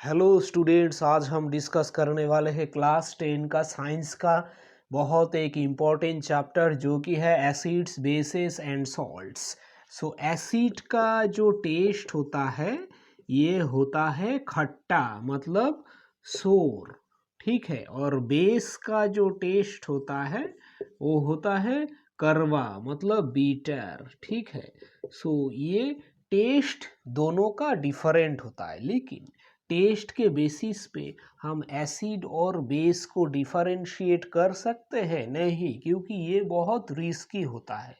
Hello students, आज हम discuss करने वाले हैं क्लास 10 का साइंस का बहुत एक इम्पॉर्टेंट चैप्टर जो कि है acids, bases and salts. So acid का जो टेस्ट होता है ये होता है खट्टा, मतलब सोर, ठीक है। और बेस का जो टेस्ट होता है वो होता है करवा, मतलब बीटर, ठीक है। सो ये टेस्ट दोनों का डिफरेंट होता है, लेकिन टेस्ट के बेसिस पे हम एसिड और बेस को डिफरेंशिएट कर सकते हैं? नहीं, क्योंकि ये बहुत रिस्की होता है।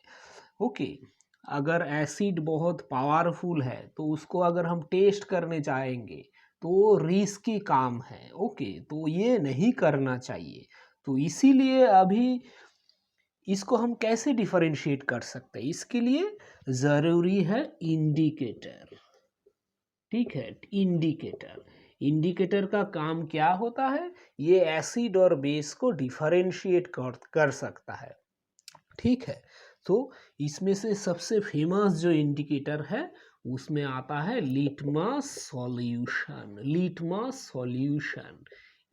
ओके, अगर एसिड बहुत पावरफुल है तो उसको अगर हम टेस्ट करने जाएंगे तो वो रिस्की काम है। ओके, तो ये नहीं करना चाहिए। तो इसीलिए अभी इसको हम कैसे डिफरेंशिएट कर सकते हैं, इसके लिए ज़रूरी है इंडिकेटर, ठीक है। इंडिकेटर, इंडिकेटर का काम क्या होता है? ये एसिड और बेस को डिफरेंशिएट कर सकता है, ठीक है। तो इसमें से सबसे फेमस जो इंडिकेटर है उसमें आता है लिटमस सॉल्यूशन। लिटमस सॉल्यूशन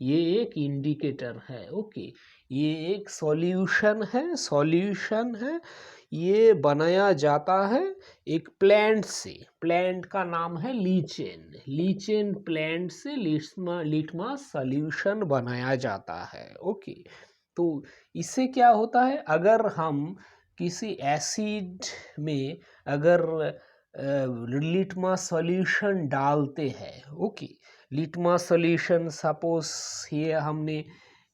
ये एक इंडिकेटर है। ओके, ये एक सॉल्यूशन है। ये बनाया जाता है एक प्लांट से। प्लांट का नाम है लीचेन। लीचेन प्लांट से लिटमस सॉल्यूशन बनाया जाता है। ओके, तो इससे क्या होता है, अगर हम किसी एसिड में अगर लिटमस सॉल्यूशन डालते हैं, ओके, लिटमस सॉल्यूशन सपोज ये हमने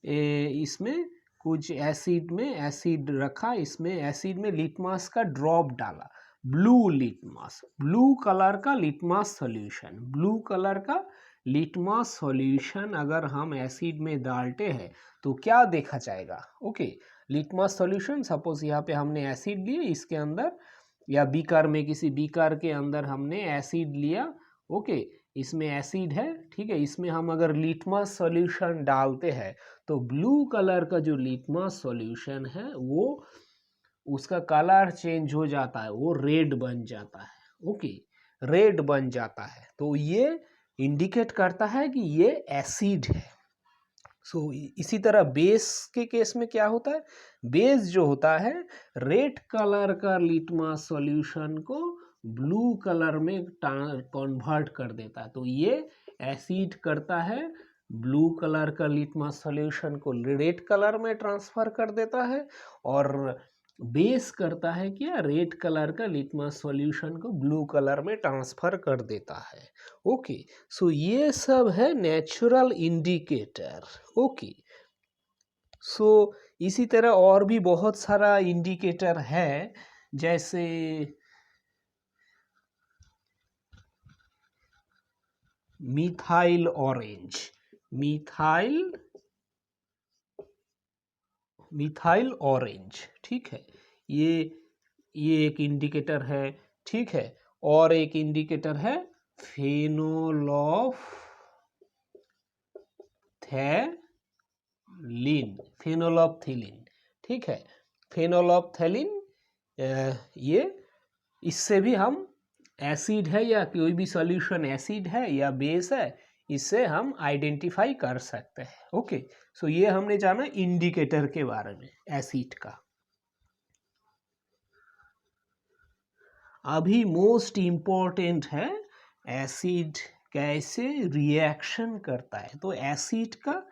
इसमें कुछ एसिड में एसिड रखा, इसमें एसिड में लिटमस का ड्रॉप डाला, ब्लू लिटमस, ब्लू कलर का लिटमस सॉल्यूशन, ब्लू कलर का लिटमस सॉल्यूशन अगर हम एसिड में डालते हैं तो क्या देखा जाएगा? ओके, लिटमस सॉल्यूशन, सपोज यहाँ पे हमने एसिड लिए, इसके अंदर या बीकर में, किसी बीकर के अंदर हमने एसिड लिया। ओके, इसमें एसिड है, ठीक है। इसमें हम अगर लिटमस सॉल्यूशन डालते हैं तो ब्लू कलर का जो लिटमस सॉल्यूशन है वो उसका कलर चेंज हो जाता है, वो रेड बन जाता है। ओके, रेड बन जाता है, तो ये इंडिकेट करता है कि ये एसिड है। सो इसी तरह बेस के केस में क्या होता है? बेस जो होता है रेड कलर का लिटमस सॉल्यूशन को ब्लू कलर में कन्वर्ट कर देता है। तो ये एसिड करता है, ब्लू कलर का लिटमस सॉल्यूशन को रेड कलर में ट्रांसफर कर देता है, और बेस करता है क्या, रेड कलर का लिटमस सॉल्यूशन को ब्लू कलर में ट्रांसफर कर देता है। ओके, सो ये सब है नेचुरल इंडिकेटर। ओके, सो इसी तरह और भी बहुत सारा इंडिकेटर है, जैसे मिथाइल ऑरेंज, मिथाइल ऑरेंज, ठीक है। ये एक इंडिकेटर है, ठीक है। और एक इंडिकेटर है फेनोल्फथैलीन, ठीक है। फेनोल्फथैलीन, ये इससे भी हम एसिड है या कोई भी सॉल्यूशन एसिड है या बेस है, इससे हम आइडेंटिफाई कर सकते हैं। ओके, सो ये हमने जाना इंडिकेटर के बारे में एसिड का। अभी मोस्ट इम्पोर्टेंट है एसिड कैसे रिएक्शन करता है। तो एसिड का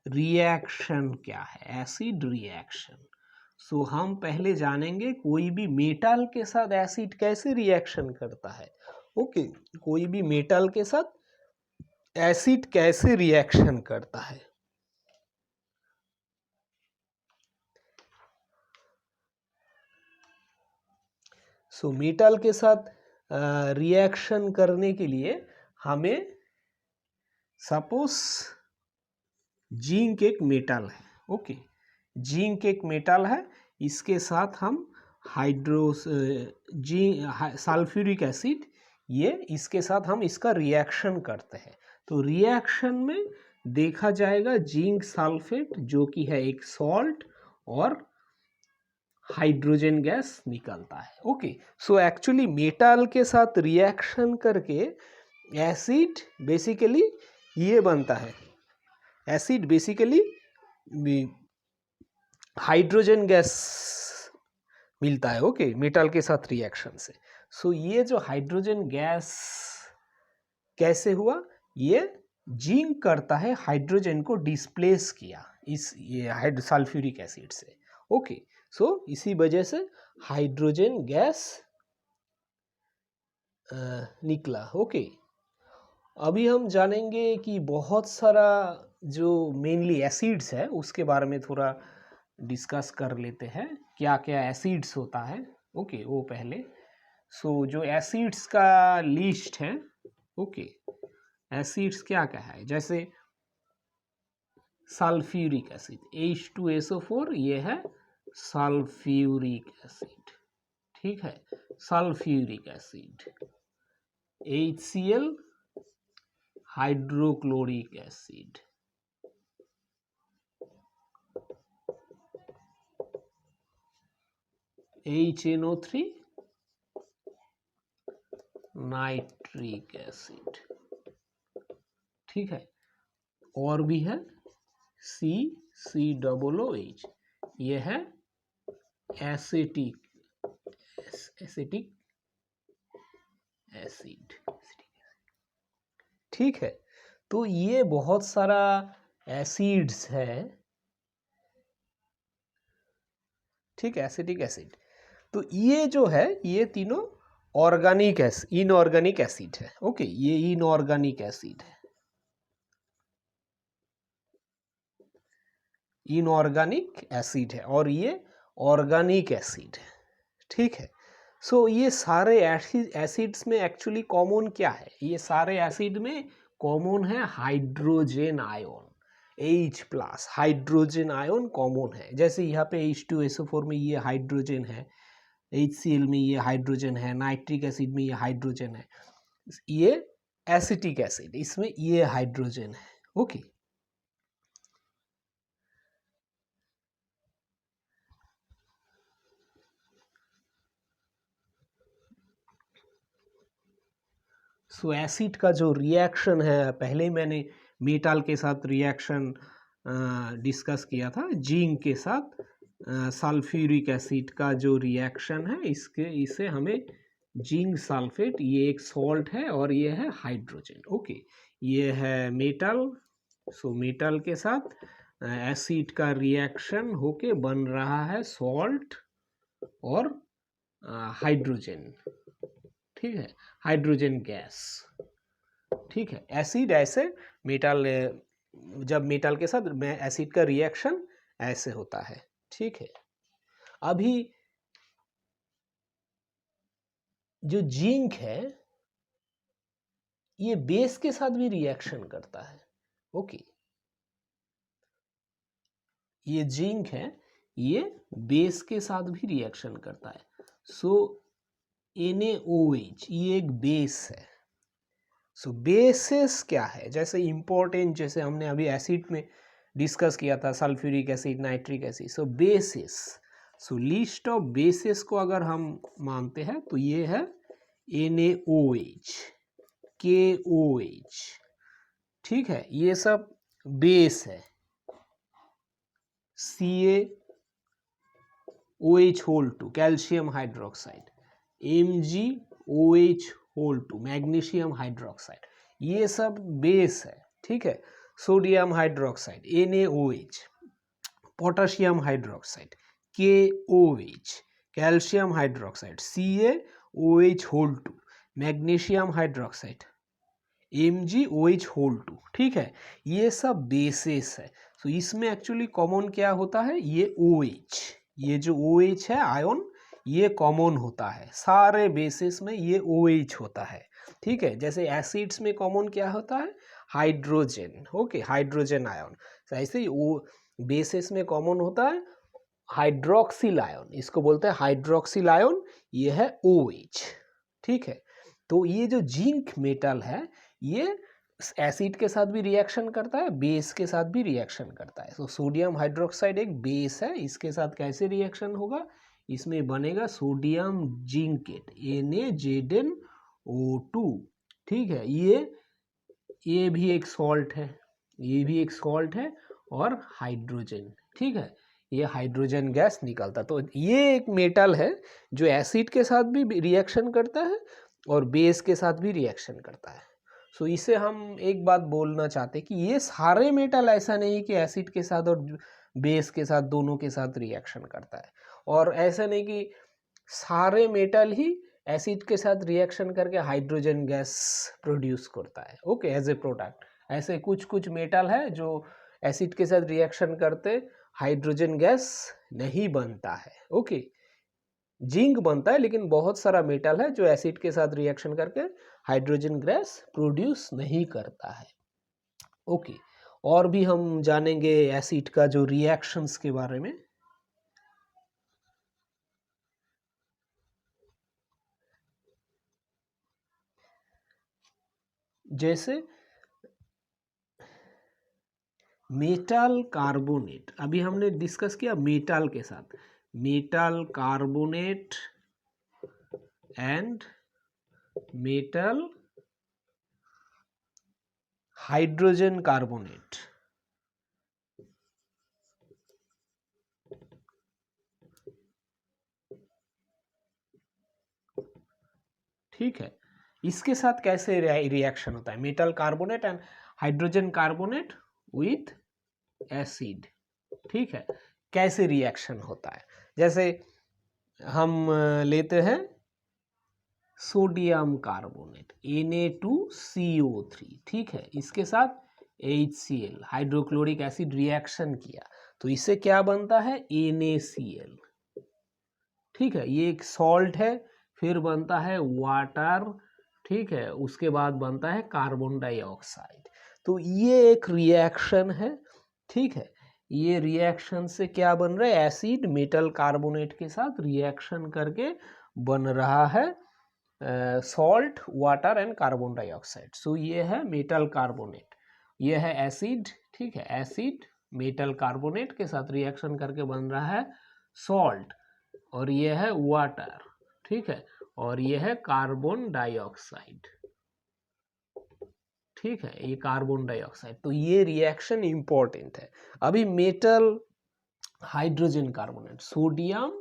रिएक्शन क्या है? एसिड रिएक्शन, सो हम पहले जानेंगे कोई भी मेटल के साथ एसिड कैसे रिएक्शन करता है। ओके, कोई भी मेटल के साथ एसिड कैसे रिएक्शन करता है। सो मेटल के साथ रिएक्शन करने के लिए हमें, सपोज जिंक एक मेटल है, ओके, जिंक एक मेटल है, इसके साथ हम सल्फ्यूरिक एसिड, ये इसके साथ हम इसका रिएक्शन करते हैं। तो रिएक्शन में देखा जाएगा जिंक सल्फेट जो कि है एक सॉल्ट, और हाइड्रोजन गैस निकलता है। ओके, सो एक्चुअली मेटल के साथ रिएक्शन करके एसिड बेसिकली ये बनता है एसिड बेसिकली हाइड्रोजन गैस मिलता है ओके मेटल के साथ रिएक्शन से। सो ये जो हाइड्रोजन गैस कैसे हुआ, ये जिंक करता है हाइड्रोजन को डिस्प्लेस किया इस ये सल्फ्यूरिक एसिड से ओके। सो इसी वजह से हाइड्रोजन गैस निकला ओके। अभी हम जानेंगे कि बहुत सारा जो मेनली एसिड्स है उसके बारे में थोड़ा डिस्कस कर लेते हैं, क्या क्या एसिड्स होता है ओके वो पहले। सो जो एसिड्स का लिस्ट है ओके, एसिड्स क्या क्या है, जैसे सल्फ्यूरिक एसिड H2SO4 ये है सल्फ्यूरिक एसिड, ठीक है। Sulphuric acid HCl hydrochloric acid, HNO3 nitric acid, ठीक है। और भी है CCOOH ये है एसिटिक एसिड, ठीक है। तो ये बहुत सारा एसिड्स है, ठीक है, एसिटिक एसिड। तो ये जो है ये तीनों ऑर्गेनिक इनऑर्गेनिक एसिड है ओके, ये इनऑर्गेनिक एसिड है, इनऑर्गेनिक एसिड है और ये ऑर्गेनिक एसिड है, ठीक है। सो ये सारे एसिड्स में एक्चुअली कॉमन क्या है, ये सारे एसिड में कॉमन है hydrogen ion H+ hydrogen ion common है। जैसे यहाँ पे H2SO4 में ये हाइड्रोजन है, HCl में ये हाइड्रोजन है, नाइट्रिक एसिड में ये हाइड्रोजन है, ये एसिटिक एसिड इसमें ये हाइड्रोजन है ओके। सो एसिड का जो रिएक्शन है, पहले मैंने मेटल के साथ रिएक्शन डिस्कस किया था, जिंक के साथ सल्फ्यूरिक एसिड का जो रिएक्शन है इसे हमें जिंक सल्फेट, ये एक सॉल्ट है और ये है हाइड्रोजन ओके। ये है मेटल, सो मेटल के साथ एसिड का रिएक्शन होके बन रहा है सॉल्ट और हाइड्रोजन, ठीक है, हाइड्रोजन गैस, ठीक है। एसिड ऐसे मेटल, जब मेटल के साथ एसिड का रिएक्शन ऐसे होता है, ठीक है। अभी जो जिंक है ये बेस के साथ भी रिएक्शन करता है ओके, ये जिंक है ये बेस के साथ भी रिएक्शन करता है। सो NaOH ये एक बेस है। सो बेसेस क्या है, जैसे इंपॉर्टेंट, जैसे हमने अभी एसिड में डिस्कस किया था sulphuric acid, nitric acid, so basis, so list of basis को अगर हम मानते हैं तो ये है NaOH, KOH, ठीक है, ये सब बेस है। CaOH2 calcium hydroxide, MgOH2 magnesium hydroxide, ये सब बेस है, ठीक है। Sodium hydroxide NaOH, potassium hydroxide KOH, calcium hydroxide CaOH2, magnesium hydroxide MgOH2, ठीक है, ये सब बेसेस है। तो इसमें एक्चुअली कॉमन क्या होता है, ये OH, ये जो OH है आयन ये कॉमन होता है सारे बेसिस में, ये OH होता है, ठीक है। जैसे एसिड्स में कॉमन क्या होता है, हाइड्रोजन ओके, हाइड्रोजन आयन, ऐसे ही वो बेसिस में कॉमन होता है हाइड्रोक्सिल आयन, इसको बोलते हैं हाइड्रोक्सिल आयन, ये है OH, ठीक है। तो ये जो जिंक मेटल है ये एसिड के साथ भी रिएक्शन करता है, बेस के साथ भी रिएक्शन करता है। तो सोडियम हाइड्रोक्साइड एक बेस है, इसके साथ कैसे रिएक्शन होगा, इसमें बनेगा सोडियम जिंकेट NaZnO2, ठीक है। ये ये भी एक सॉल्ट है, ये भी एक सॉल्ट है और हाइड्रोजन, ठीक है, ये हाइड्रोजन गैस निकलता। तो ये एक मेटल है जो एसिड के साथ भी रिएक्शन करता है और बेस के साथ भी रिएक्शन करता है। सो इसे हम एक बात बोलना चाहते हैं कि ये सारे मेटल ऐसा नहीं कि एसिड के साथ और बेस के साथ दोनों के साथ रिएक्शन करता है, और ऐसा नहीं कि सारे मेटल ही एसिड के साथ रिएक्शन करके हाइड्रोजन गैस प्रोड्यूस करता है, ओके, एज ए प्रोडक्ट। ऐसे कुछ कुछ मेटल है जो एसिड के साथ रिएक्शन करते हाइड्रोजन गैस नहीं बनता है, ओके। जिंक बनता है, लेकिन बहुत सारा मेटल है जो एसिड के साथ रिएक्शन करके हाइड्रोजन गैस प्रोड्यूस नहीं करता है, ओके। और भी हम जानेंगे एसिड का जो रिएक्शंस के बारे में। जैसे मेटल कार्बोनेट, अभी हमने डिस्कस किया मेटल के साथ, metal carbonate and metal hydrogen carbonate, ठीक है। इसके साथ कैसे रिएक्शन होता है, metal carbonate and hydrogen carbonate with acid, ठीक है, कैसे रिएक्शन होता है। जैसे हम लेते हैं सोडियम कार्बोनेट Na2CO3, ठीक है, इसके साथ HCl हाइड्रोक्लोरिक एसिड रिएक्शन किया तो इससे क्या बनता है, NaCl, ठीक है, ये एक सॉल्ट है। फिर बनता है वाटर, ठीक है, उसके बाद बनता है कार्बन डाइऑक्साइड। तो ये एक रिएक्शन है, ठीक है। ये रिएक्शन से क्या बन रहा है, एसिड मेटल कार्बोनेट के साथ रिएक्शन करके बन रहा है salt, water and carbon dioxide. So ये है मेटल कार्बोनेट, ये है एसिड, ठीक है, एसिड मेटल कार्बोनेट के साथ रिएक्शन करके बन रहा है सॉल्ट, और ये है वाटर, ठीक है, और ये है कार्बन डाइऑक्साइड, ठीक है, ये कार्बन डाइऑक्साइड। तो ये रिएक्शन इंपॉर्टेंट है। अभी metal hydrogen carbonate, sodium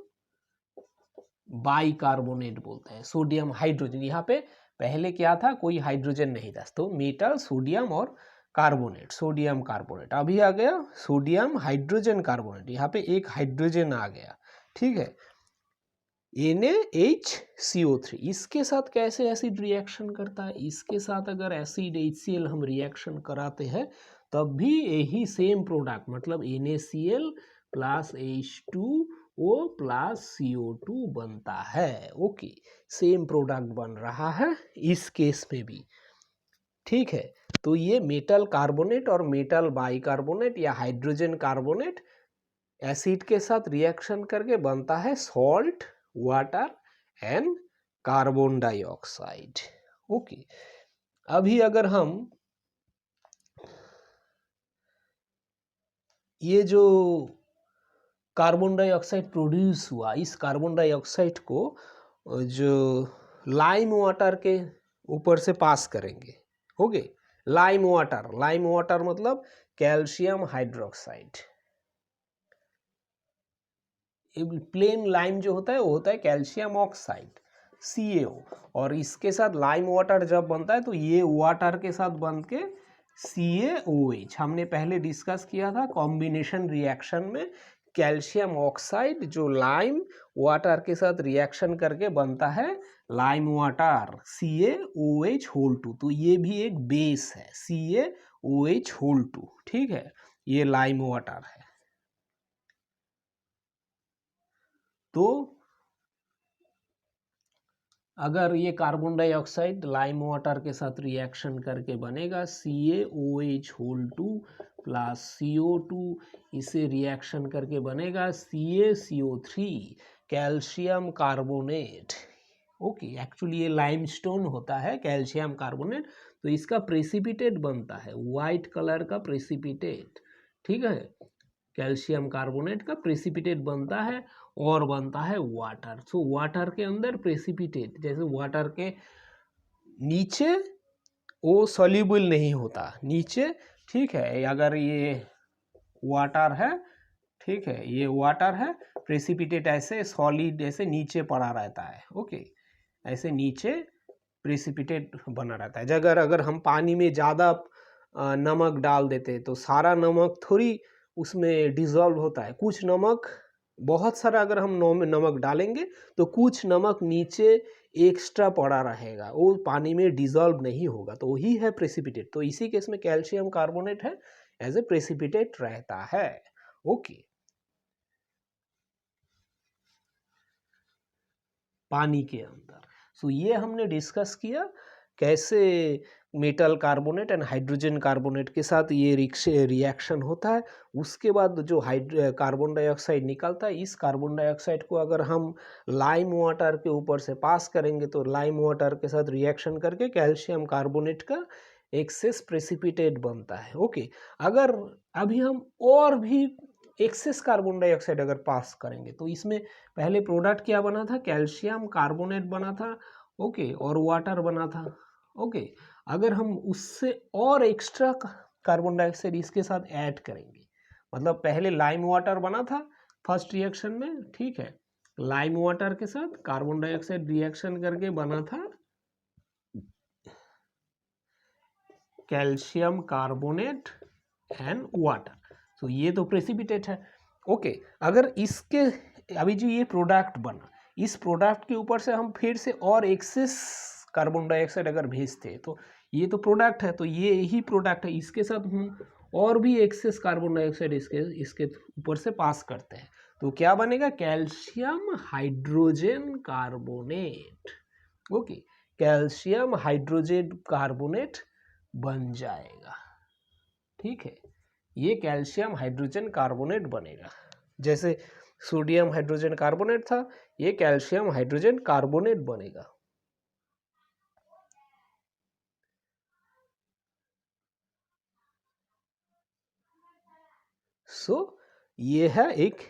bicarbonate बोलते हैं, सोडियम हाइड्रोजन, यहाँ पे पहले क्या था, कोई हाइड्रोजन नहीं था, तो मेटल सोडियम और कार्बोनेट, सोडियम कार्बोनेट। अभी आ गया सोडियम हाइड्रोजन कार्बोनेट, यहाँ पे एक हाइड्रोजन आ गया, ठीक है, NaHCO3। इसके साथ कैसे एसिड रिएक्शन करता है, इसके साथ अगर एसिड HCl हम रिएक्शन कराते हैं तब भी यही सेम प्रोडक्ट, मतलब NaCl plus H2O plus CO2 बनता है, ओके, सेम प्रोडक्ट बन रहा है इस केस में भी, ठीक है। तो ये मेटल कार्बोनेट और मेटल बाइकार्बोनेट या हाइड्रोजन कार्बोनेट एसिड के साथ रिएक्शन करके बनता है salt, water and carbon dioxide, okay. अभी अगर हम ये जो कार्बन डाइऑक्साइड प्रोड्यूस हुआ, इस कार्बन डाइऑक्साइड को जो लाइम वाटर के ऊपर से पास करेंगे, ओके, लाइम वाटर मतलब कैल्शियम हाइड्रोक्साइड। प्लेन लाइम जो होता है वो होता है कैल्शियम ऑक्साइड CaO, और इसके साथ लाइम वाटर जब बनता है तो ये वाटर के साथ बन के CaOH। हमने पहले डिस्कस किया था कॉम्बिनेशन रिएक्शन में, कैल्शियम ऑक्साइड जो लाइम वाटर के साथ रिएक्शन करके बनता है लाइम वाटर CaOH2, तो ये भी एक बेस है CaOH2, ठीक है, ये लाइम वाटर है। तो अगर ये कार्बन डाइऑक्साइड लाइम वाटर के साथ रिएक्शन करके बनेगा CaOH2 प्लस CO2, इसे रिएक्शन करके बनेगा CaCO3 calcium carbonate, okay. Actually ये लाइमस्टोन होता है कैल्शियम कार्बोनेट, तो इसका प्रेसिपिटेट बनता है वाइट कलर का प्रेसिपिटेट, ठीक है, कैल्शियम कार्बोनेट का प्रेसिपिटेट बनता है और बनता है वाटर। सो वाटर के अंदर प्रेसिपिटेट, जैसे वाटर के नीचे वो सॉल्यूबल नहीं होता नीचे, ठीक है। अगर ये वाटर है, ठीक है, ये वाटर है, प्रेसिपिटेट ऐसे सॉलिड ऐसे नीचे पड़ा रहता है, ओके, ऐसे नीचे प्रेसिपिटेट बना रहता है। अगर हम पानी में ज़्यादा नमक डाल देते तो सारा नमक थोड़ी उसमें डिज़ोल्व होता है, कुछ नमक, बहुत सारा अगर हम नमक डालेंगे तो कुछ नमक नीचे एक्स्ट्रा पड़ा रहेगा, वो पानी में डिज़ोल्व नहीं होगा, तो वही है प्रेसिपिटेट। तो इसी केस में कैल्शियम कार्बोनेट है एज ए प्रेसिपिटेट रहता है, ओके। पानी के अंदर। सो ये हमने डिस्कस किया कैसे metal carbonate and hydrogen carbonate के साथ ये रिएक्शन होता है। उसके बाद जो कार्बन डाइऑक्साइड निकलता है, इस कार्बन डाइऑक्साइड को अगर हम लाइम वाटर के ऊपर से पास करेंगे तो लाइम वाटर के साथ रिएक्शन करके कैल्शियम कार्बोनेट का एक्सेस प्रेसिपिटेट बनता है, ओके। अगर अभी हम और भी एक्सेस कार्बन डाइऑक्साइड अगर पास करेंगे तो इसमें पहले प्रोडक्ट क्या बना था, कैल्शियम कार्बोनेट बना था, ओके, और वाटर बना था, ओके। अगर हम उससे और एक्स्ट्रा कार्बन डाइऑक्साइड इसके साथ ऐड करेंगे, मतलब पहले लाइम वाटर बना था फर्स्ट रिएक्शन में, ठीक है, लाइम वाटर के साथ कार्बन डाइऑक्साइड रिएक्शन करके बना था कैल्शियम कार्बोनेट एंड वाटर। तो ये तो प्रेसिपिटेट है, ओके। अगर इसके अभी जो ये प्रोडक्ट बना, इस प्रोडक्ट के ऊपर से हम फिर से और एक्सेस कार्बन डाइऑक्साइड अगर भेजते तो ये तो प्रोडक्ट है, तो ये ही प्रोडक्ट है, इसके साथ हम और भी एक्सेस कार्बन डाइऑक्साइड इसके ऊपर से पास करते हैं, तो क्या बनेगा, calcium hydrogen carbonate, okay, calcium hydrogen carbonate बन जाएगा, ठीक है। ये कैल्शियम हाइड्रोजन कार्बोनेट बनेगा, जैसे सोडियम हाइड्रोजन कार्बोनेट था, ये कैल्शियम हाइड्रोजन कार्बोनेट बनेगा। सो ये है एक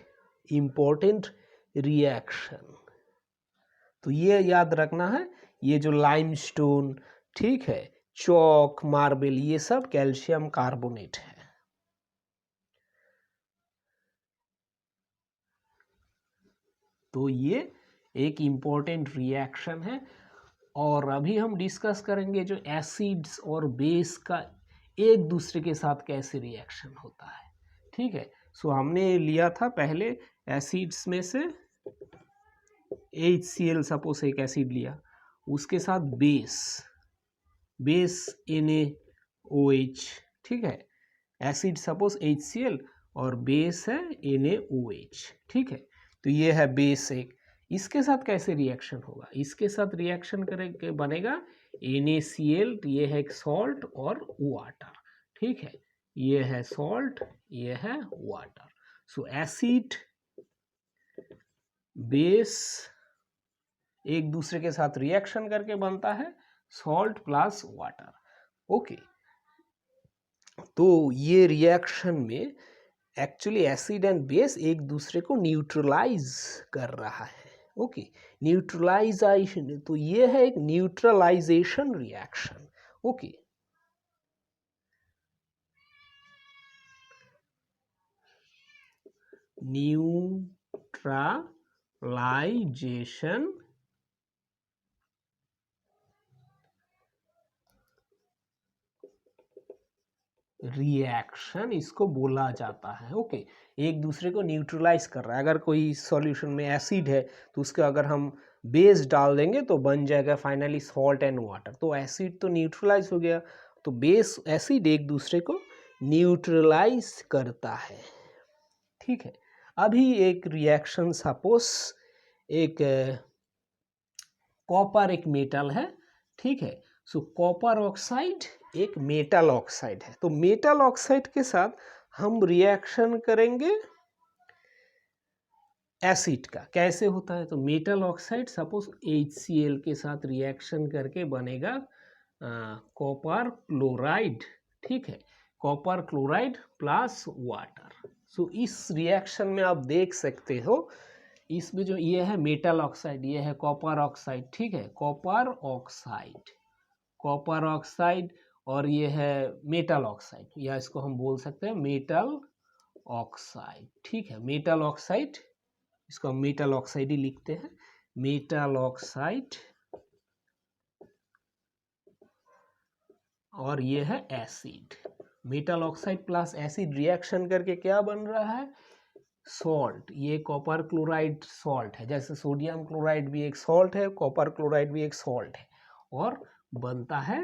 इम्पोर्टेंट रिएक्शन। तो ये याद रखना है, ये जो लाइमस्टोन, ठीक है, चौक, मार्बल, ये सब कैल्शियम कार्बोनेट है। तो ये एक इम्पोर्टेंट रिएक्शन है। और अभी हम डिस्कस करेंगे जो एसिड्स और बेस का एक दूसरे के साथ कैसे रिएक्शन होता है, ठीक है। सो हमने लिया था पहले एसिड्स में से HCl, सपोज एक एसिड लिया, उसके साथ बेस NaOH, ठीक है, एसिड सपोज HCl और बेस है NaOH, ठीक है। तो ये है बेस एक, इसके साथ कैसे रिएक्शन होगा, इसके साथ रिएक्शन करेंगे बनेगा NaCl, ये है एक सॉल्ट और वाटर, ठीक है, ये है सॉल्ट, ये है वाटर। सो एसिड बेस एक दूसरे के साथ रिएक्शन करके बनता है सॉल्ट प्लस वाटर, ओके। तो ये रिएक्शन में एक्चुअली एसिड एंड बेस एक दूसरे को न्यूट्रलाइज कर रहा है, ओके, न्यूट्रलाइजेशन। तो ये है एक neutralization reaction, okay. Neutralization reaction इसको बोला जाता है, ओके। एक दूसरे को न्यूट्रलाइज कर रहा है। अगर कोई सॉल्यूशन में एसिड है तो उसके अगर हम बेस डाल देंगे तो बन जाएगा फाइनली सॉल्ट एंड वाटर। तो एसिड तो न्यूट्रलाइज हो गया, तो बेस एसिड एक दूसरे को न्यूट्रलाइज करता है, ठीक है। अभी एक रिएक्शन सपोज एक कॉपर एक मेटल है, ठीक है। सो कॉपर ऑक्साइड एक मेटल ऑक्साइड है, तो मेटल ऑक्साइड के साथ हम रिएक्शन करेंगे एसिड का। कैसे होता है, तो मेटल ऑक्साइड सपोज HCl के साथ रिएक्शन करके बनेगा कॉपर क्लोराइड, ठीक है, कॉपर क्लोराइड प्लस वाटर। सो इस रिएक्शन में आप देख सकते हो, इसमें जो ये है मेटल ऑक्साइड, ये है कॉपर ऑक्साइड, ठीक है, कॉपर ऑक्साइड और ये है मेटल ऑक्साइड, या इसको हम बोल सकते हैं मेटल ऑक्साइड। ठीक है, मेटल ऑक्साइड, इसको हम मेटल ऑक्साइड ही लिखते हैं, मेटल ऑक्साइड। और ये है acid, metal oxide plus acid reaction करके क्या बन रहा है, सॉल्ट। ये कॉपर क्लोराइड सॉल्ट है, जैसे सोडियम क्लोराइड भी एक सॉल्ट है, कॉपर क्लोराइड भी एक सॉल्ट है, और बनता है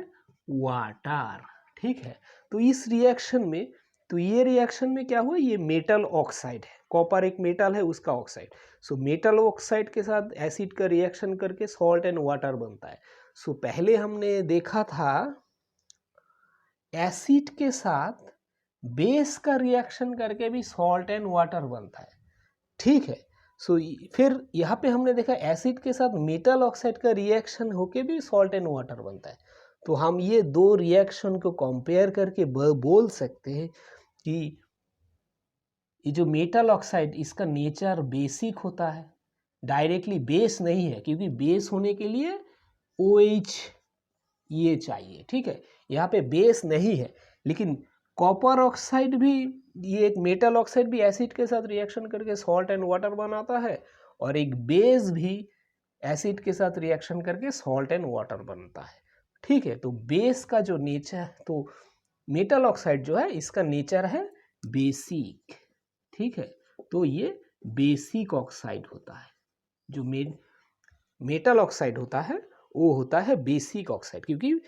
वाटर। ठीक है, तो इस रिएक्शन में, तो ये रिएक्शन में क्या हुआ, ये मेटल ऑक्साइड है, कॉपर एक मेटल है उसका ऑक्साइड। सो मेटल ऑक्साइड के साथ एसिड का रिएक्शन करके सॉल्ट एंड वाटर बनता है। सो पहले हमने देखा था एसिड के साथ बेस का रिएक्शन करके भी सॉल्ट एंड वाटर बनता है। ठीक है, सो फिर यहाँ पे हमने देखा एसिड के साथ मेटल ऑक्साइड का रिएक्शन होके भी सॉल्ट एंड वाटर बनता है। तो हम ये दो रिएक्शन को कंपेयर करके बोल सकते हैं कि ये जो मेटल ऑक्साइड, इसका नेचर बेसिक होता है, डायरेक्टली बेस नहीं है, क्योंकि बेस होने के लिए OH ये चाहिए। ठीक है, यहाँ पे बेस नहीं है, लेकिन कॉपर ऑक्साइड भी, ये एक मेटल ऑक्साइड भी एसिड के साथ रिएक्शन करके सॉल्ट एंड वाटर बनाता है, और एक बेस भी एसिड के साथ रिएक्शन करके सॉल्ट एंड वाटर बनता है। ठीक है, तो बेस का जो नेचर, तो मेटल ऑक्साइड जो है इसका नेचर है बेसिक। ठीक है, तो ये बेसिक ऑक्साइड होता है। जो मेटल ऑक्साइड होता है वो होता है बेसिक ऑक्साइड, क्योंकि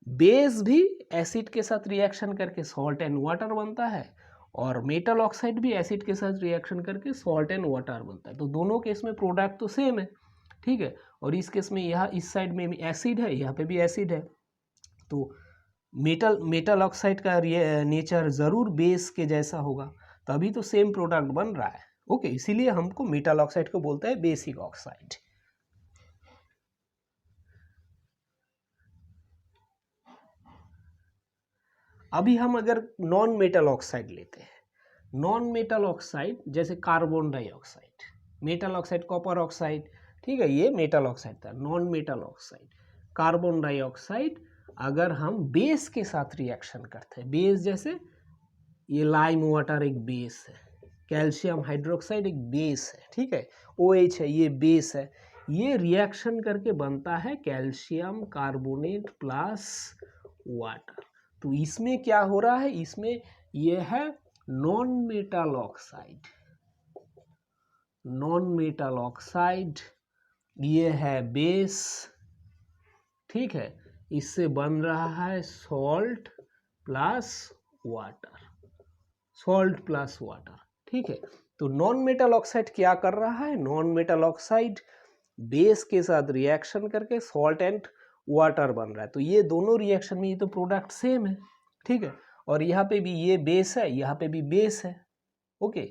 बेस भी एसिड के साथ रिएक्शन करके सॉल्ट एंड वाटर बनता है, और मेटल ऑक्साइड भी एसिड के साथ रिएक्शन करके सॉल्ट एंड वाटर बनता है। तो दोनों केस में प्रोडक्ट तो सेम है। ठीक है, और इस केस में यहाँ इस साइड में भी एसिड है, यहाँ पे भी एसिड है, तो मेटल ऑक्साइड का नेचर ज़रूर बेस के जैसा होगा, तभी तो सेम प्रोडक्ट बन रहा है। ओके, इसीलिए हमको मेटल ऑक्साइड को बोलते हैं बेसिक ऑक्साइड। अभी हम अगर नॉन मेटल ऑक्साइड लेते हैं, नॉन मेटल ऑक्साइड जैसे carbon dioxide, metal oxide copper oxide, ठीक है, ये मेटल ऑक्साइड था। Non metal oxide carbon dioxide, अगर हम बेस के साथ रिएक्शन करते हैं, बेस जैसे ये लाइम वाटर एक बेस है, कैल्शियम हाइड्रोक्साइड एक बेस है, ठीक है, OH है, ये बेस है, ये रिएक्शन करके बनता है कैल्शियम कार्बोनेट प्लस वाटर। तो इसमें क्या हो रहा है, इसमें ये है non metal oxide, non metal oxide, ये है बेस। ठीक है, इससे बन रहा है salt plus water, salt plus water. ठीक है, तो नॉन मेटल ऑक्साइड क्या कर रहा है, नॉन मेटल ऑक्साइड बेस के साथ रिएक्शन करके सॉल्ट एंड वाटर बन रहा है। तो ये दोनों रिएक्शन में ये तो प्रोडक्ट सेम है। ठीक है, और यहाँ पे भी ये बेस है, यहाँ पे भी बेस है। ओके,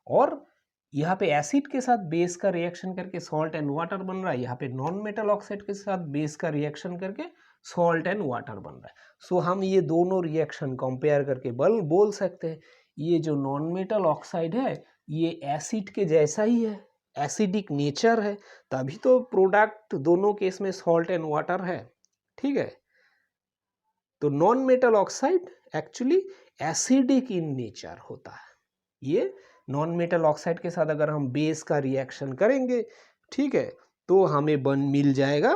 और यहाँ पे एसिड के साथ बेस का रिएक्शन करके सॉल्ट एंड वाटर बन रहा है, यहाँ पे नॉन मेटल ऑक्साइड के साथ बेस का रिएक्शन करके सॉल्ट एंड वाटर बन रहा है। सो हम ये दोनों रिएक्शन कंपेयर करके बोल सकते हैं ये जो नॉन मेटल ऑक्साइड है ये एसिड के जैसा ही है, एसिडिक नेचर है, तभी तो प्रोडक्ट दोनों केस में सॉल्ट एंड वाटर है। ठीक है, तो non metal oxide actually acidic in nature होता है। ये नॉन मेटल ऑक्साइड के साथ अगर हम बेस का रिएक्शन करेंगे, ठीक है, तो हमें मिल जाएगा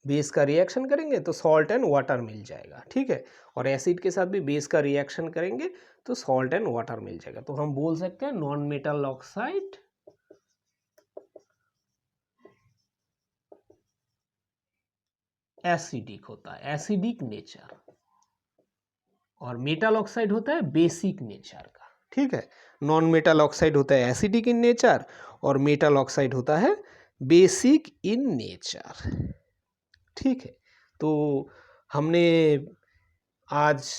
बेस का रिएक्शन करेंगे तो सॉल्ट एंड वाटर मिल जाएगा। ठीक है, और एसिड के साथ भी बेस का रिएक्शन करेंगे तो सॉल्ट एंड वाटर मिल जाएगा। तो हम बोल सकते हैं नॉन मेटल ऑक्साइड एसिडिक होता है, एसिडिक नेचर, और मेटल ऑक्साइड होता है बेसिक नेचर का। ठीक है, नॉन मेटल ऑक्साइड होता है एसिडिक इन नेचर और मेटल ऑक्साइड होता है बेसिक इन नेचर। ठीक है, तो हमने आज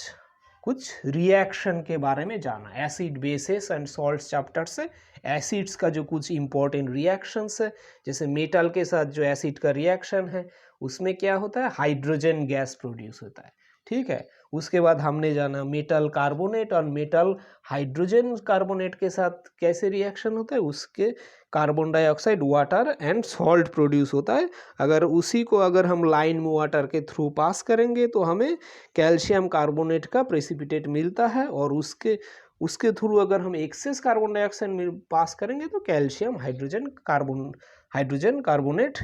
कुछ रिएक्शन के बारे में जाना, acid basis and salts chapter से एसिड्स का जो कुछ इंपॉर्टेंट रिएक्शंस है, जैसे मेटल के साथ जो एसिड का रिएक्शन है उसमें क्या होता है, हाइड्रोजन गैस प्रोड्यूस होता है। ठीक है, उसके बाद हमने जाना मेटल कार्बोनेट और मेटल हाइड्रोजन कार्बोनेट के साथ कैसे रिएक्शन होता है, उसके carbon dioxide water and salt produce होता है। अगर उसी को अगर हम लाइन वाटर के थ्रू पास करेंगे तो हमें कैल्शियम कार्बोनेट का प्रेसिपिटेट मिलता है, और उसके थ्रू अगर हम एक्सेस कार्बन डाइऑक्साइड पास करेंगे तो कैल्शियम हाइड्रोजन कार्बोनेट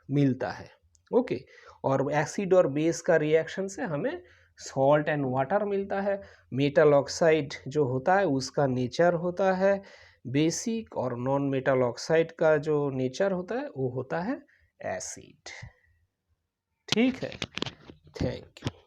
मिलता है। ओके, और एसिड और बेस का रिएक्शन से हमें सॉल्ट एंड वाटर मिलता है। मेटल ऑक्साइड जो होता है उसका नेचर होता है बेसिक, और नॉन मेटल ऑक्साइड का जो नेचर होता है वो होता है एसिड। ठीक है, थैंक यू।